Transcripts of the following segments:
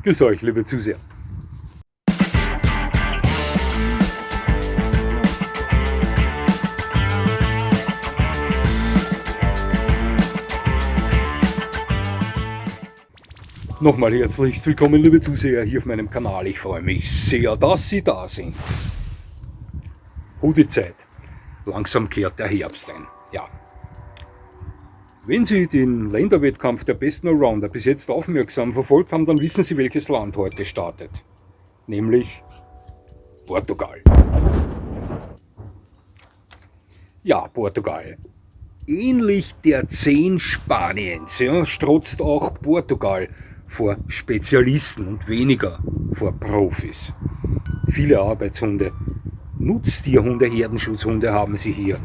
Grüß euch, liebe Zuseher. Nochmal herzlichst willkommen, liebe Zuseher, hier auf meinem Kanal. Ich freue mich sehr, dass Sie da sind. Hudezeit. Langsam kehrt der Herbst ein. Ja. Wenn Sie den Länderwettkampf der besten Allrounder bis jetzt aufmerksam verfolgt haben, dann wissen Sie, welches Land heute startet. Nämlich Portugal. Ja, Portugal. Ähnlich der 10 Spaniens, ja, strotzt auch Portugal vor Spezialisten und weniger vor Profis. Viele Arbeitshunde, Nutztierhunde, Herdenschutzhunde haben sie hier,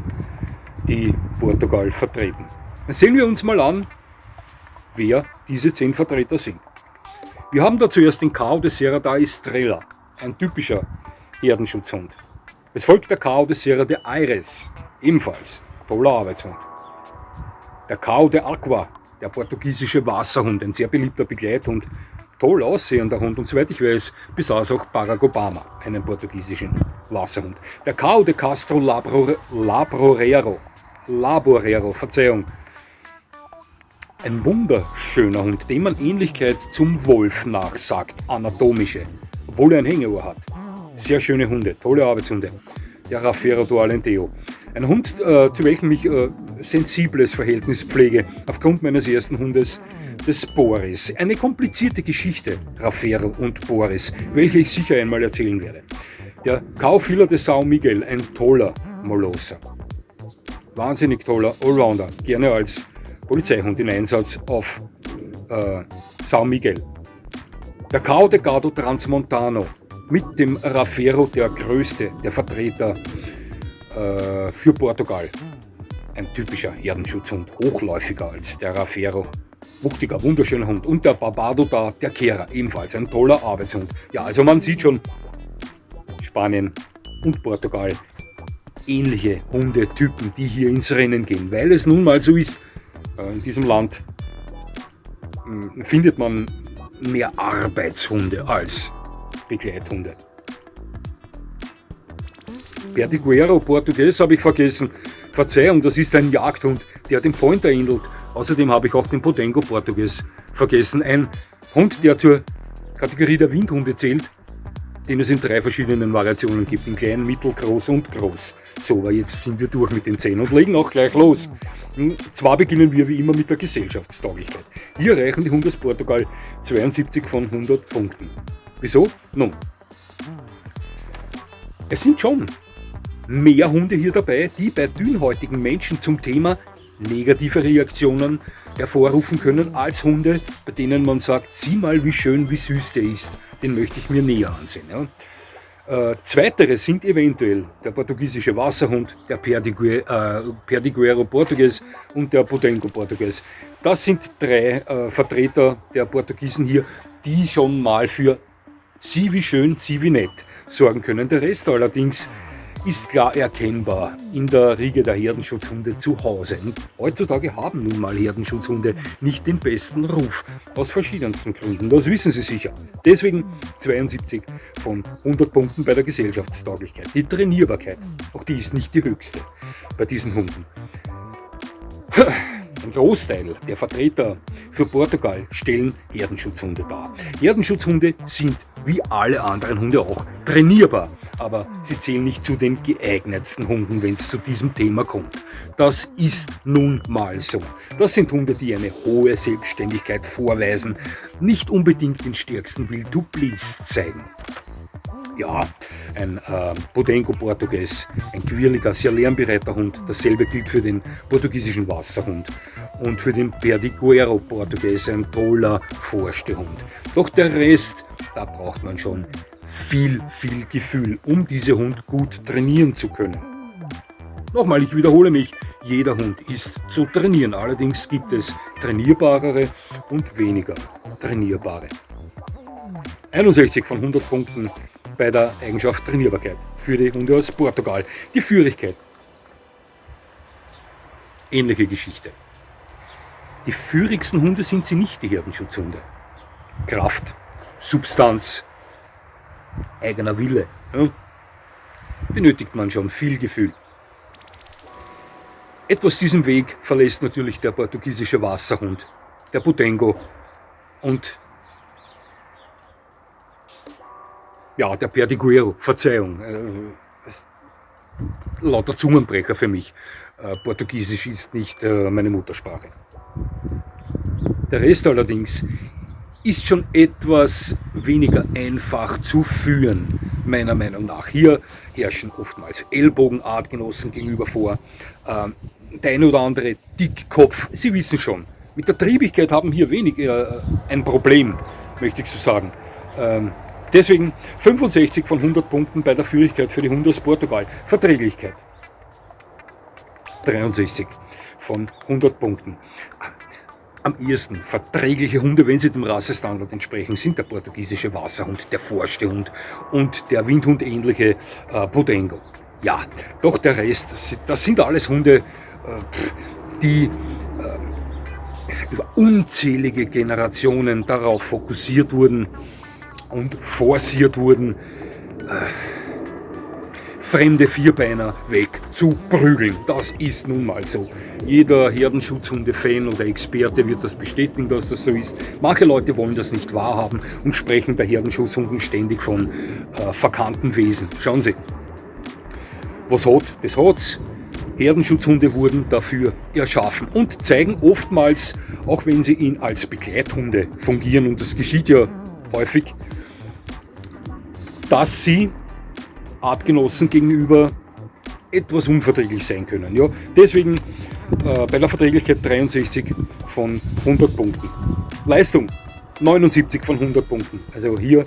die Portugal vertreten. Dann sehen wir uns mal an, wer diese 10 Vertreter sind. Wir haben da zuerst den Cao de Serra da Estrela, ein typischer Herdenschutzhund. Es folgt der Cao de Serra de Aires, ebenfalls toller Arbeitshund. Der Cao de Aqua, der portugiesische Wasserhund, ein sehr beliebter Begleithund, toll aussehender Hund und soweit ich weiß, besaß auch Barack Obama einen portugiesischen Wasserhund. Der Cao de Castro Laborero, ein wunderschöner Hund, dem man Ähnlichkeit zum Wolf nachsagt, anatomische, obwohl er ein Hängeohr hat. Sehr schöne Hunde, tolle Arbeitshunde. Der Rafeiro do Alentejo. Ein Hund, zu welchem ich sensibles Verhältnis pflege, aufgrund meines ersten Hundes, des Boris. Eine komplizierte Geschichte, Rafeiro und Boris, welche ich sicher einmal erzählen werde. Der Cao Fila de São Miguel, ein toller Molosser. Wahnsinnig toller Allrounder, gerne als Polizeihund in Einsatz auf São Miguel. Der Cao de Gado Transmontano, mit dem Rafeiro der größte, der Vertreter für Portugal. Ein typischer Herdenschutzhund, hochläufiger als der Rafeiro. Wuchtiger, wunderschöner Hund. Und der Barbado da, der Kehrer, ebenfalls ein toller Arbeitshund. Ja, also man sieht schon, Spanien und Portugal, ähnliche Hundetypen, die hier ins Rennen gehen. Weil es nun mal so ist, in diesem Land findet man mehr Arbeitshunde als Begleithunde. Perdiguero Portugues habe ich vergessen. Verzeihung, das ist ein Jagdhund, der den Pointer ähnelt. Außerdem habe ich auch den Podengo Portugues vergessen. Ein Hund, der zur Kategorie der Windhunde zählt, den es in 3 verschiedenen Variationen gibt. In klein, mittel, groß und groß. So, aber jetzt sind wir durch mit den 10 und legen auch gleich los. Zwar beginnen wir wie immer mit der Gesellschaftstauglichkeit. Hier erreichen die Hunde aus Portugal 72 von 100 Punkten. Wieso? Nun, es sind schon mehr Hunde hier dabei, die bei dünnhäutigen Menschen zum Thema negative Reaktionen hervorrufen können, als Hunde, bei denen man sagt, sieh mal, wie schön, wie süß der ist, den möchte ich mir näher ansehen. Ja. Zweitere sind eventuell der portugiesische Wasserhund, der Perdiguero Portugues und der Podengo Portugues. Das sind 3 Vertreter der Portugiesen hier, die schon mal für sieh wie schön, sieh wie nett sorgen können. Der Rest allerdings ist klar erkennbar in der Riege der Herdenschutzhunde zu Hause. Und heutzutage haben nun mal Herdenschutzhunde nicht den besten Ruf, aus verschiedensten Gründen, das wissen Sie sicher. Deswegen 72 von 100 Punkten bei der Gesellschaftstauglichkeit. Die Trainierbarkeit, auch die ist nicht die höchste bei diesen Hunden. Ein Großteil der Vertreter für Portugal stellen Herdenschutzhunde dar. Herdenschutzhunde sind wie alle anderen Hunde auch trainierbar, aber sie zählen nicht zu den geeignetsten Hunden, wenn es zu diesem Thema kommt. Das ist nun mal so. Das sind Hunde, die eine hohe Selbstständigkeit vorweisen, nicht unbedingt den stärksten Will to Please zeigen. Ja, ein Podengo Portugues, ein quirliger, sehr lernbereiter Hund. Dasselbe gilt für den portugiesischen Wasserhund und für den Perdiguero Portugues, ein toller Vorstehhund. Doch der Rest, da braucht man schon viel Gefühl, um diese Hund gut trainieren zu können. Nochmal, ich wiederhole mich, jeder Hund ist zu trainieren. Allerdings gibt es trainierbarere und weniger trainierbare. 61 von 100 Punkten bei der Eigenschaft Trainierbarkeit für die Hunde aus Portugal. Die Führigkeit. Ähnliche Geschichte. Die führigsten Hunde sind sie nicht, die Herdenschutzhunde. Kraft, Substanz, eigener Wille. Ja? Benötigt man schon viel Gefühl. Etwas diesen Weg verlässt natürlich der portugiesische Wasserhund, der Budengo und ja, der Perdiguero, Verzeihung, lauter Zungenbrecher für mich. Portugiesisch ist nicht meine Muttersprache. Der Rest allerdings ist schon etwas weniger einfach zu führen, meiner Meinung nach. Hier herrschen oftmals Ellbogenartgenossen gegenüber vor. Der eine oder andere Dickkopf, Sie wissen schon, mit der Triebigkeit haben hier weniger ein Problem, möchte ich so sagen. Deswegen 65 von 100 Punkten bei der Führigkeit für die Hunde aus Portugal. Verträglichkeit 63 von 100 Punkten. Am ehesten verträgliche Hunde, wenn sie dem Rassestandard entsprechen, sind der portugiesische Wasserhund, der Forstehund und der Windhund-ähnliche Budengo. Ja, doch der Rest, das sind alles Hunde, die über unzählige Generationen darauf fokussiert wurden und forciert wurden, fremde Vierbeiner wegzuprügeln. Das ist nun mal so. Jeder Herdenschutzhunde-Fan oder Experte wird das bestätigen, dass das so ist. Manche Leute wollen das nicht wahrhaben und sprechen bei Herdenschutzhunden ständig von verkannten Wesen. Schauen Sie, was hat, das hat's. Herdenschutzhunde wurden dafür erschaffen und zeigen oftmals, auch wenn sie als Begleithunde fungieren, und das geschieht ja häufig, dass sie Artgenossen gegenüber etwas unverträglich sein können. Ja, deswegen bei der Verträglichkeit 63 von 100 Punkten. Leistung 79 von 100 Punkten. Also hier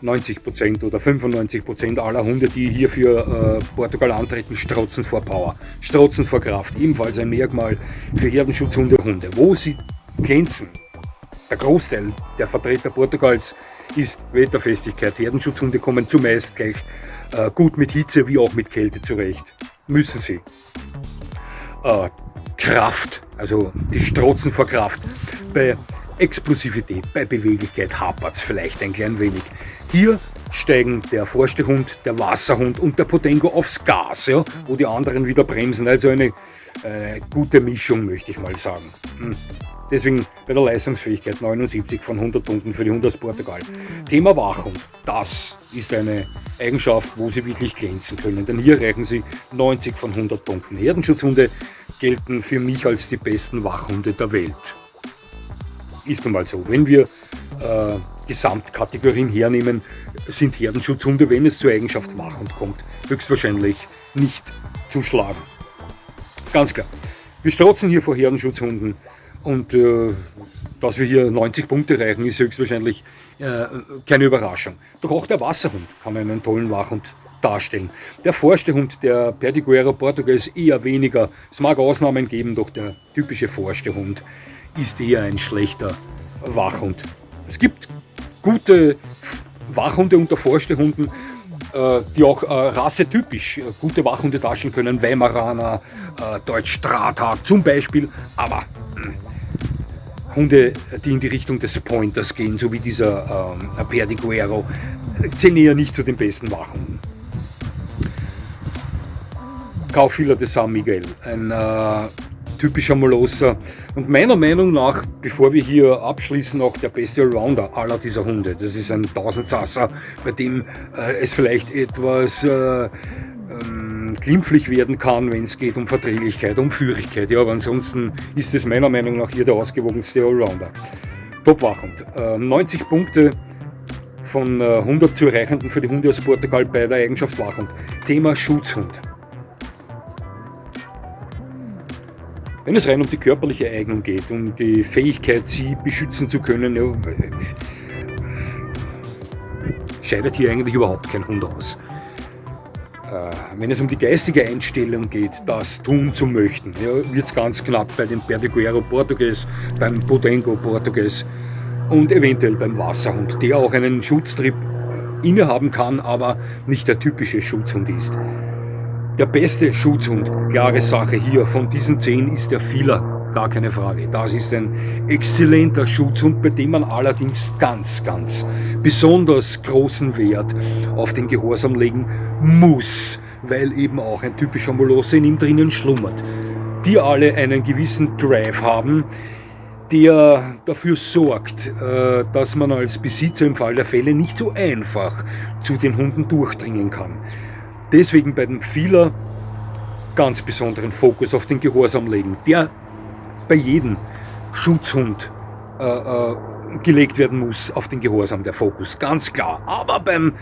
90% oder 95% aller Hunde, die hier für Portugal antreten, strotzen vor Power, strotzen vor Kraft. Ebenfalls ein Merkmal für Herdenschutzhunde. Wo sie glänzen, der Großteil der Vertreter Portugals, ist Wetterfestigkeit. Herdenschutzhunde kommen zumeist gleich gut mit Hitze wie auch mit Kälte zurecht. Müssen sie. Kraft, also die strotzen vor Kraft. Bei Explosivität, bei Beweglichkeit hapert es vielleicht ein klein wenig. Hier steigen der Forstehund, der Wasserhund und der Budengo aufs Gas, ja, wo die anderen wieder bremsen. Also eine gute Mischung, möchte ich mal sagen. Deswegen bei der Leistungsfähigkeit 79 von 100 Punkten für die Hunde aus Portugal. Thema Wachhund, das ist eine Eigenschaft, wo sie wirklich glänzen können, denn hier erreichen sie 90 von 100 Punkten. Herdenschutzhunde gelten für mich als die besten Wachhunde der Welt. Ist nun mal so. Wenn wir Gesamtkategorien hernehmen, sind Herdenschutzhunde, wenn es zur Eigenschaft Wachhund kommt, höchstwahrscheinlich nicht zu schlagen. Ganz klar. Wir strotzen hier vor Herdenschutzhunden und dass wir hier 90 Punkte erreichen, ist höchstwahrscheinlich keine Überraschung. Doch auch der Wasserhund kann einen tollen Wachhund darstellen. Der Forstehund, der Perdiguero Português, eher weniger. Es mag Ausnahmen geben, doch der typische Forstehund ist eher ein schlechter Wachhund. Es gibt gute Wachhunde unter Forstehunden, die auch rassetypisch gute Wachhunde darstellen können. Weimaraner, Deutsch Strata zum Beispiel, aber Hunde, die in die Richtung des Pointers gehen, so wie dieser Perdiguero, zählen eher nicht zu den besten Wachhunden. Caufila de San Miguel, ein typischer Molosser und meiner Meinung nach, bevor wir hier abschließen, auch der beste Allrounder aller dieser Hunde. Das ist ein Tausendsasser, bei dem es vielleicht etwas glimpflich werden kann, wenn es geht um Verträglichkeit, um Führigkeit. Ja, aber ansonsten ist es meiner Meinung nach hier der ausgewogenste Allrounder. Top-Wachhund. 90 Punkte von 100 zu erreichenden für die Hunde aus Portugal bei der Eigenschaft Wachhund. Thema Schutzhund. Wenn es rein um die körperliche Eignung geht, um die Fähigkeit, sie beschützen zu können, ja, scheidet hier eigentlich überhaupt kein Hund aus. Wenn es um die geistige Einstellung geht, das tun zu möchten, ja, wird es ganz knapp bei den Perdiguero Português, beim Budengo Português und eventuell beim Wasserhund, der auch einen Schutztrieb innehaben kann, aber nicht der typische Schutzhund ist. Der beste Schutzhund, klare Sache hier, von diesen 10 ist der Fila gar keine Frage. Das ist ein exzellenter Schutzhund, bei dem man allerdings ganz, ganz besonders großen Wert auf den Gehorsam legen muss, weil eben auch ein typischer Molosser in ihm drinnen schlummert. Die alle einen gewissen Drive haben, der dafür sorgt, dass man als Besitzer im Fall der Fälle nicht so einfach zu den Hunden durchdringen kann. Deswegen bei dem Feeler ganz besonderen Fokus auf den Gehorsam legen, der bei jedem Schutzhund gelegt werden muss, auf den Gehorsam, der Fokus, ganz klar. Aber beim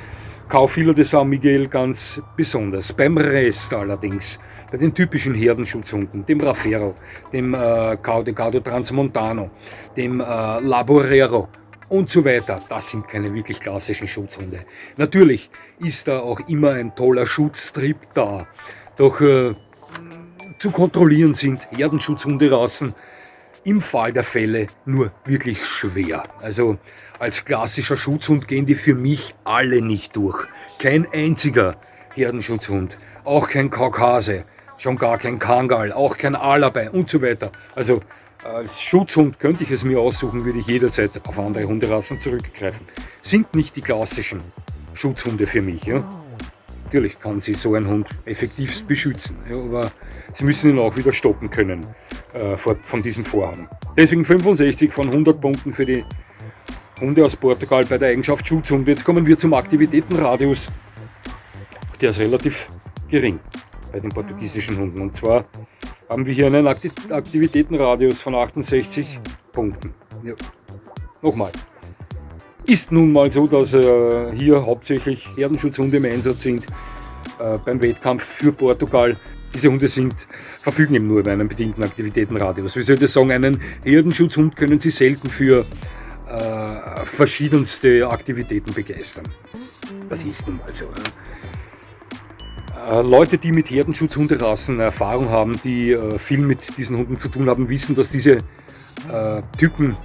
Kaufeeler de San Miguel ganz besonders. Beim Rest allerdings, bei den typischen Herdenschutzhunden, dem Rafero, dem Cauda Transmontano, dem Laborero und so weiter, das sind keine wirklich klassischen Schutzhunde. Natürlich ist da auch immer ein toller Schutztrieb da, doch zu kontrollieren sind Herdenschutzhunderassen im Fall der Fälle nur wirklich schwer. Also als klassischer Schutzhund gehen die für mich alle nicht durch. Kein einziger Herdenschutzhund, auch kein Kaukase, schon gar kein Kangal, auch kein Alabai und so weiter. Also als Schutzhund könnte ich es mir aussuchen, würde ich jederzeit auf andere Hunderassen zurückgreifen. Sind nicht die klassischen Schutzhunde für mich. Ja? Natürlich kann sie so ein Hund effektivst beschützen, ja, aber sie müssen ihn auch wieder stoppen können von diesem Vorhaben. Deswegen 65 von 100 Punkten für die Hunde aus Portugal bei der Eigenschaft Schutzhund. Jetzt kommen wir zum Aktivitätenradius. Der ist relativ gering bei den portugiesischen Hunden. Und zwar haben wir hier einen Aktivitätenradius von 68 Punkten. Ja. Nochmal. Ist nun mal so, dass hier hauptsächlich Herdenschutzhunde im Einsatz sind beim Wettkampf für Portugal. Diese Hunde verfügen eben nur über einen bedingten Aktivitätenradius. Wie soll ich das sagen, einen Herdenschutzhund können sie selten für verschiedenste Aktivitäten begeistern. Das ist nun mal so. Leute, die mit Herdenschutzhunderassen Erfahrung haben, die viel mit diesen Hunden zu tun haben, wissen, dass diese Typen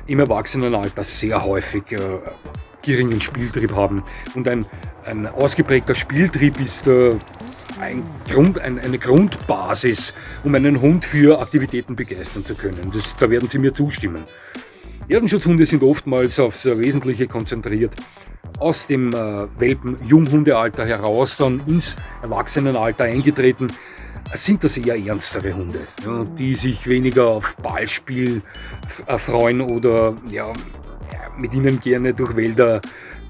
im Erwachsenenalter sehr häufig geringen Spieltrieb haben. Und ein ausgeprägter Spieltrieb ist eine Grundbasis, um einen Hund für Aktivitäten begeistern zu können. Da werden Sie mir zustimmen. Herdenschutzhunde sind oftmals aufs Wesentliche konzentriert. Aus dem Welpen-Junghundealter heraus, dann ins Erwachsenenalter eingetreten, sind das eher ernstere Hunde, ja, die sich weniger auf Ballspiel erfreuen oder ja, mit ihnen gerne durch Wälder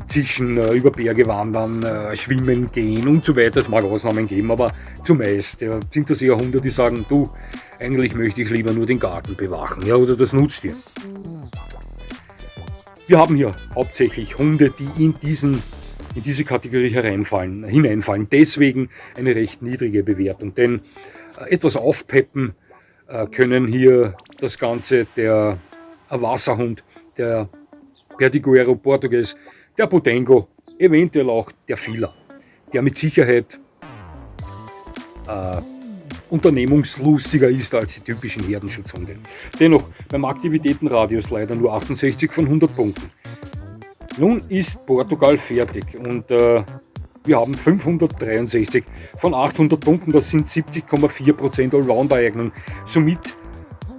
zischen, über Berge wandern, schwimmen gehen und so weiter. Es mag Ausnahmen geben, aber zumeist sind das eher Hunde, die sagen, du, eigentlich möchte ich lieber nur den Garten bewachen, ja, oder das nutzt dir. Wir haben hier hauptsächlich Hunde, die in diese Kategorie hineinfallen. Deswegen eine recht niedrige Bewertung. Denn etwas aufpeppen können hier das Ganze der Wasserhund, der Perdiguero Portugues, der Podengo, eventuell auch der Feeler, der mit Sicherheit unternehmungslustiger ist als die typischen Herdenschutzhunde. Dennoch beim Aktivitätenradius leider nur 68 von 100 Punkten. Nun ist Portugal fertig und wir haben 563 von 800 Punkten, das sind 70,4% Allround-Eignung. Somit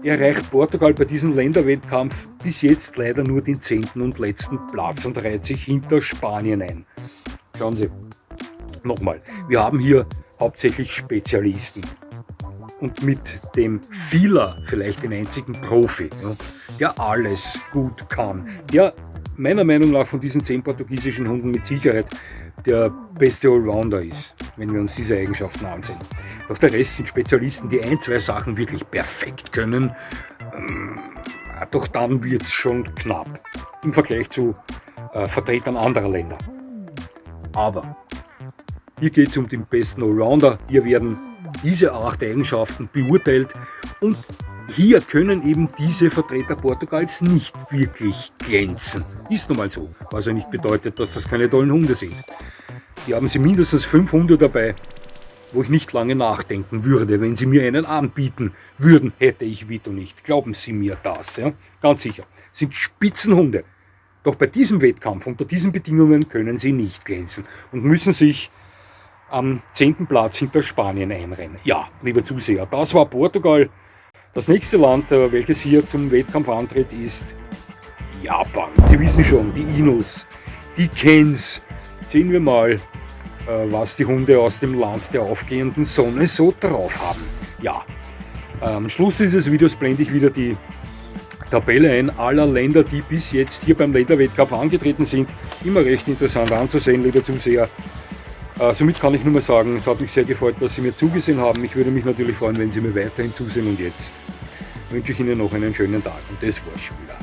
erreicht Portugal bei diesem Länderwettkampf bis jetzt leider nur den 10. und letzten Platz und reiht sich hinter Spanien ein. Schauen Sie, nochmal, wir haben hier hauptsächlich Spezialisten. Und mit dem Feeler vielleicht den einzigen Profi, ja, der alles gut kann, der meiner Meinung nach von diesen 10 portugiesischen Hunden mit Sicherheit der beste Allrounder ist, wenn wir uns diese Eigenschaften ansehen. Doch der Rest sind Spezialisten, die 1-2 Sachen wirklich perfekt können, doch dann wird es schon knapp im Vergleich zu Vertretern anderer Länder. Aber hier geht es um den besten Allrounder, hier werden diese 8 Eigenschaften beurteilt und hier können eben diese Vertreter Portugals nicht wirklich glänzen. Ist nun mal so, was ja nicht bedeutet, dass das keine tollen Hunde sind. Hier haben Sie mindestens 5 Hunde dabei, wo ich nicht lange nachdenken würde. Wenn Sie mir einen anbieten würden, hätte ich Vito nicht. Glauben Sie mir das, ja? Ganz sicher. Sind Spitzenhunde. Doch bei diesem Wettkampf, unter diesen Bedingungen, können sie nicht glänzen und müssen sich am 10. Platz hinter Spanien einrennen. Ja, liebe Zuseher, das war Portugal. Das nächste Land, welches hier zum Wettkampf antritt, ist Japan. Sie wissen schon, die Inus, die Kens. Sehen wir mal, was die Hunde aus dem Land der aufgehenden Sonne so drauf haben. Ja, am Schluss dieses Videos blende ich wieder die Tabelle ein aller Länder, die bis jetzt hier beim Lederwettkampf angetreten sind. Immer recht interessant anzusehen, liebe Zuseher. Somit kann ich nur mal sagen, es hat mich sehr gefreut, dass Sie mir zugesehen haben. Ich würde mich natürlich freuen, wenn Sie mir weiterhin zusehen, und jetzt wünsche ich Ihnen noch einen schönen Tag, und das war's schon wieder.